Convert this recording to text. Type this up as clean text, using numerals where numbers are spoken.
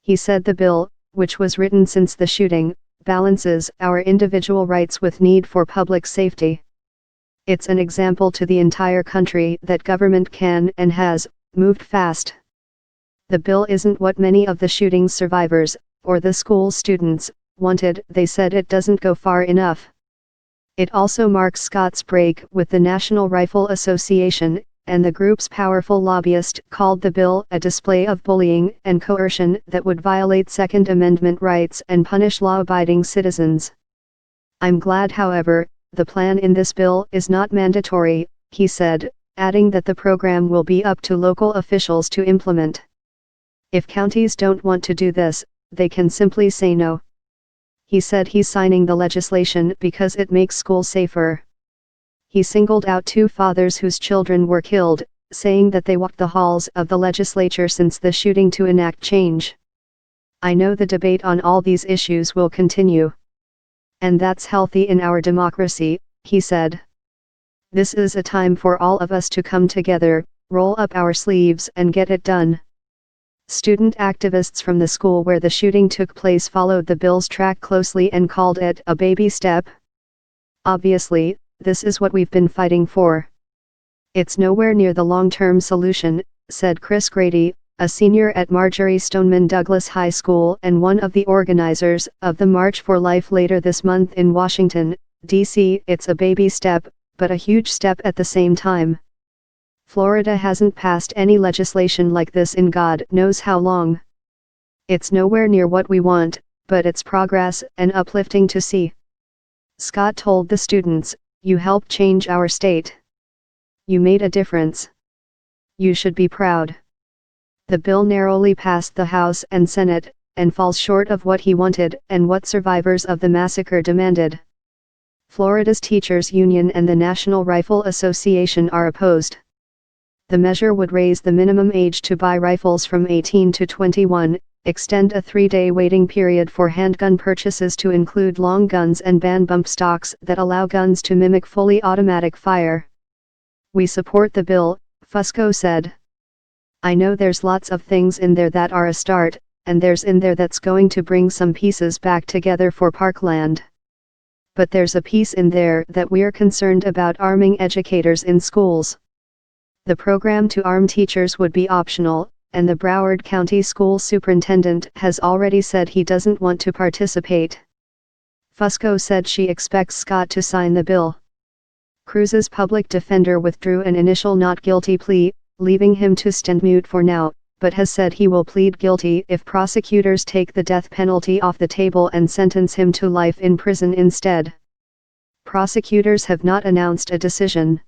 He said the bill, which was written since the shooting, balances our individual rights with need for public safety. It's an example to the entire country that government can and has moved fast. The bill isn't what many of the shooting survivors, or the school students, wanted. They said it doesn't go far enough. It also marks Scott's break with the National Rifle Association, and the group's powerful lobbyist called the bill a display of bullying and coercion that would violate Second Amendment rights and punish law-abiding citizens. I'm glad, however, the plan in this bill is not mandatory, he said, adding that the program will be up to local officials to implement. If counties don't want to do this, they can simply say no. He said he's signing the legislation because it makes schools safer. He singled out two fathers whose children were killed, saying that they walked the halls of the legislature since the shooting to enact change. I know the debate on all these issues will continue. And that's healthy in our democracy, he said. This is a time for all of us to come together, roll up our sleeves and get it done. Student activists from the school where the shooting took place followed the bill's track closely and called it a baby step. Obviously, this is what we've been fighting for. It's nowhere near the long-term solution, said Chris Grady, a senior at Marjorie Stoneman Douglas High School and one of the organizers of the March for Life later this month in Washington, D.C. It's a baby step, but a huge step at the same time. Florida hasn't passed any legislation like this in God knows how long. It's nowhere near what we want, but it's progress and uplifting to see. Scott told the students, "You helped change our state. You made a difference. You should be proud." The bill narrowly passed the House and Senate, and falls short of what he wanted and what survivors of the massacre demanded. Florida's teachers' union and the National Rifle Association are opposed. The measure would raise the minimum age to buy rifles from 18 to 21, extend a 3-day waiting period for handgun purchases to include long guns and ban bump stocks that allow guns to mimic fully automatic fire. "We support the bill," Fusco said. "I know there's lots of things in there that are a start, and there's in there that's going to bring some pieces back together for Parkland. But there's a piece in there that we're concerned about: arming educators in schools. The program to arm teachers would be optional, and the Broward County School Superintendent has already said he doesn't want to participate." Fusco said she expects Scott to sign the bill. Cruz's public defender withdrew an initial not guilty plea, leaving him to stand mute for now, but has said he will plead guilty if prosecutors take the death penalty off the table and sentence him to life in prison instead. Prosecutors have not announced a decision.